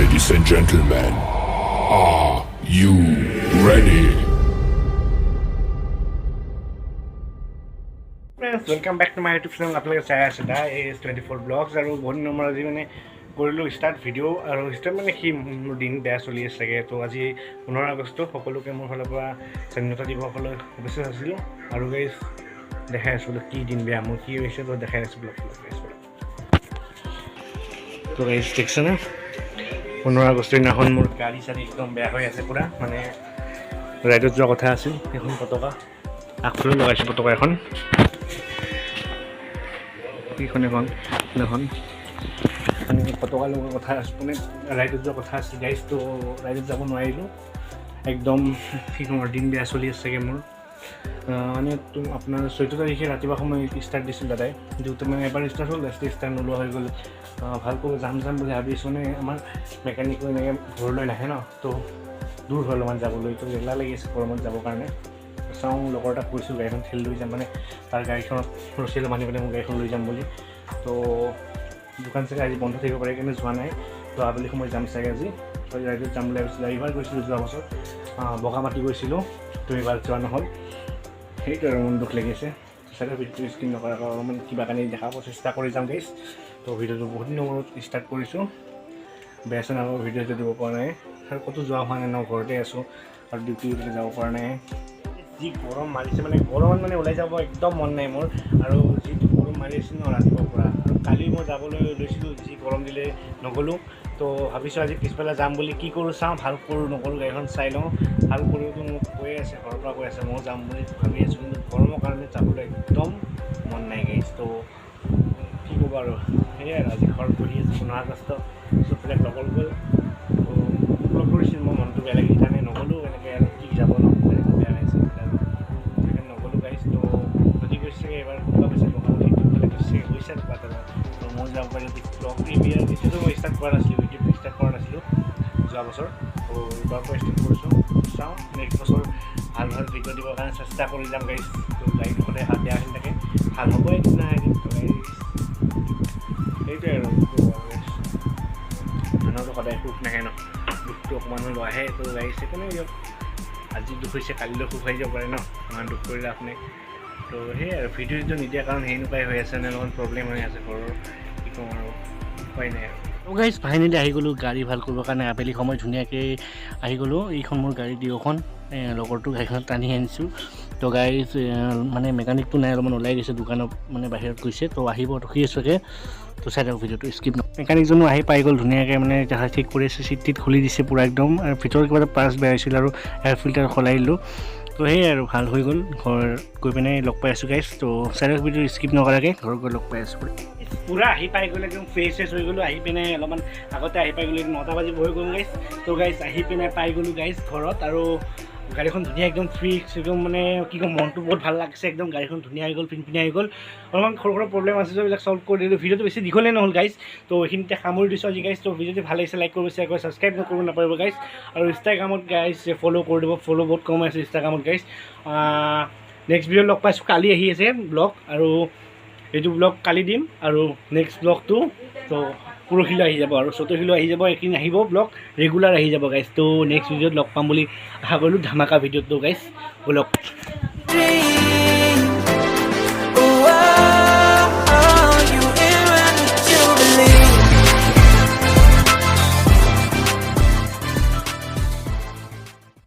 Ladies and gentlemen, are you ready? Friends, welcome back to my YouTube channel. আপোনালোকে চাই আছে দা as 24 blogs আৰু বহুত নম্বৰ আজি মানে কৰিলোঁ ষ্টাৰ্ট ভিডিঅ' আৰু ষ্টাৰ্ট মানে কি মোৰ দিন বেয়া চলি আছে চাগে। তো আজি 15 আগষ্ট সকলোকে মোৰ ফালৰ পৰা স্বাধীনতা দিৱসলৈ শুভেচ্ছা আছিলোঁ আৰু গাইজ দেখাই আছোঁ বোলো কি দিন বেয়া মোৰ কি হৈছে তো দেখাই আছোঁ ব্লগ তো গাইজ দেখিছে না 15 আগষ্টৰ দিনাখন মোৰ গাড়ী চাড়ী একদম বেয়া হৈ আছে পূৰা মানে ৰাইডত যোৱা কথা আছিল এখন পতাকা আগফালে লগাইছোঁ পতাকা এখন এখন মানে পতাকা লগোৱাৰ কথা মানে ৰাইডত যোৱাৰ কথা আছিল গাইজ তো ৰাইডত যাব নোৱাৰিলোঁ একদম কি ক'ম দিন বেয়া চলি আছেগৈ মোৰ মানে আপোনাৰ 14 তাৰিখে ৰাতিপুৱা সময় ষ্টাৰ্ট দিছিল দাদাই যিহেতু মানে এবাৰ ষ্টাৰ্ট হ'ল লাষ্টে ষ্টাৰ্ট নোলোৱা হৈ গ'ল ভালকৈ যাম বুলি ভাবিছোঁ মানে আমাৰ মেকানিকো এনেকৈ ঘৰলৈ নাহে ন তো দূৰ হ'ল অলপমান যাবলৈ তো এলাহ লাগি আছে গৰমত যাবৰ কাৰণে চাওঁ লগৰ এটাক কৈছোঁ গাড়ীখন ঠেলি লৈ যাম মানে তাৰ গাড়ীখনত ৰচিলে মানি পেলাই মোৰ গাড়ীখন লৈ যাম বুলি তো দোকান চাগে আজি বন্ধ থাকিব পাৰে কাৰণে যোৱা নাই তো আবেলি সময় যাম চাগে আজি তো ৰাইডত যাম বুলি ভাবিছিলোঁ এইবাৰ গৈছিলোঁ যোৱা বছৰ বগামাটি গৈছিলোঁ তো এইবাৰ যোৱা নহ'ল সেইটো আৰু মন দুখ লাগিছে চাগে ভিডিঅ'টো স্ক্ৰীন নকৰাকৈ অলপমান কিবা কানি দেখাব চেষ্টা কৰি যাম গাইজ তো ভিডিঅ'টো বহুত দিনৰ মূৰত ষ্টাৰ্ট কৰিছোঁ বেয়া চেন আগৰ ভিডিঅ'টো দিব পৰা নাই আৰু ক'তো যোৱা হোৱা নাই ন ঘৰতে আছোঁ আৰু ডিউটিলৈ যাব পৰা নাই যি গৰম মাৰিছে মানে গৰমত মানে ওলাই যাব একদম মন নাই মোৰ আৰু যিটো গৰম মাৰি আছে ন ৰাতিপুৱাৰ পৰা আৰু কালি মই যাবলৈ লৈছিলোঁ যি গৰম দিলে নগ'লোঁ তো ভাবিছোঁ আজি পিছবেলা যাম বুলি কি কৰোঁ চাওঁ ভাল কৰোঁ নকৰোঁ গাড়ীখন চাই লওঁ ভাল কৰোঁতো মোক কৈয়ে আছে ঘৰৰ পৰা কৈ আছে মই যাম বুলি ভাবি আছোঁ কিন্তু গৰমৰ কাৰণে যাবলৈ একদম মন নাই গাইজ তো কি ক'ব আৰু সেয়াই আৰু আজি ঘৰত বহি আছোঁ 15 আগষ্ট চববিলাক লগৰ গ'ল তো লগ কৰিছিল মোৰ মনটো বেয়া লাগি কাৰণে নগ'লোঁ এনেকৈ আৰু কি যাব ন বেয়া লাগিছে সেইকাৰণে নগ'লোঁ গাইজ তো যদি গৈছে এবাৰ কোনোবা পাইছে বগামাটি গৈছে তো মই যাব পাৰিলোঁ ব্লগ প্ৰিমিয়াৰ তেতিয়াতো মই ষ্টাৰ্ট কৰা নাছিলোঁ ইউটিউব ষ্টাৰ্ট কৰা নাছিলোঁ যোৱা বছৰ তো এইবাৰ পৰা ষ্টাৰ্ট কৰিছোঁ চাওঁ নেক্সট বছৰ ভাল ভিডিঅ' দিবৰ কাৰণে চেষ্টা কৰি যাম গাইজ তো গাড়ীত সদায় হাত বেয়া আহি থাকে ভাল হ'বই নাই সেইটোৱে আৰু মানুহটো সদায় সুখ নাহে ন দুখটো অকণমান হ'লেও আহে তো গাড়ী সেইকাৰণে দিয়ক আজি দুখ হৈছে কালিলৈ সুখ হৈ যাব পাৰে ন ইমান দুখ কৰিলে আপুনি তো সেয়াই আৰু ভিডিঅ'টো নিদিয়াৰ কাৰণ সেনেকুৱাই হৈ আছে নে অলপমান প্ৰব্লেম হৈ আছে ঘৰৰ কি ক'ম আৰু উপায় নাই আৰু গাইজ ফাইনেলি আহি গ'লোঁ গাড়ী ভাল কৰিবৰ কাৰণে আবেলি সময় ধুনীয়াকৈ আহি গ'লোঁ এইখন মোৰ গাড়ী ডিঅ'খন লগৰটো গাড়ীখনত টানি আনিছোঁ তো গাইজ মানে মেকানিকটো নাই অলপমান ওলাই গৈছে দোকানত মানে বাহিৰত গৈছে তো আহিব ৰখি আছোঁগৈ তো চাই থাকক ভিডিঅ'টো স্কিপ ন মেকানিকজনো আহি পাই গ'ল ধুনীয়াকৈ মানে জাহা ঠিক কৰি আছে চিট টিট খুলি দিছে পূৰা একদম আৰু ভিতৰত কিবা এটা পাৰ্চ বেয়া হৈছিল আৰু এয়াৰ ফিল্টাৰ সলাই দিলোঁ তো সেয়াই আৰু ভাল হৈ গ'ল ঘৰ গৈ পিনে লগ পাই আছোঁ গাইজ তো চাই থাকক ভিডিঅ' স্কিপ নকৰাকৈ ঘৰত গৈ লগ পাই আছোঁ পূৰা আহি পাই গ'লে একদম ফ্ৰেছ হৈ গ'লোঁ আহি পিনে অলপমান আগতে আহি পাই গ'লোঁ 9টা বাজি বহি গ'লোঁ গাইজ তো গাইজ আহি পিনে পাই গ'লোঁ গাইজ ঘৰত আৰু গাড়ীখন ধুনীয়া একদম ফ্ৰিক্স একদম মানে কি ক'ম মনটো বহুত ভাল লাগিছে একদম গাড়ীখন ধুনীয়া হৈ গ'ল পিনপিনি আহি গ'ল অলপমান সৰু সৰু প্ৰব্লেম আছে এইবিলাক চল্ভ কৰি দিলোঁ ভিডিঅ'টো বেছি দীঘলে নহ'ল গাইজ তো এইখিনিতে সামৰি দিছোঁ আজি গাইজ তো ভিডিঅ'টো ভাল লাগিছে লাইক কৰিব শ্বেয়াৰ কৰি ছাবস্ক্ৰাইব নকৰিব নাপাৰিব গাইজ আৰু ইনষ্টাগ্ৰামত গাইজ ফ'ল' কৰি দিব ফ'ল' বহুত কম আছে ইনষ্টাগ্ৰামত গাইজ নেক্সট ভিডিঅ'ত লগ পাইছোঁ কালি আহি আছে ব্লগ আৰু এইটো ব্লগ কালি দিম আৰু নেক্সট ব্লগটো তো পৰহিলৈ আহি যাব আৰু 14 আহি যাব এইখিনি আহিব ব্লগ ৰেগুলাৰ আহি যাব গাইজ তো নেক্সট ভিডিঅ'ত লগ পাম বুলি আশা কৰিলোঁ ধামাকা ভিডিঅ'টো গাইজ ব্লগ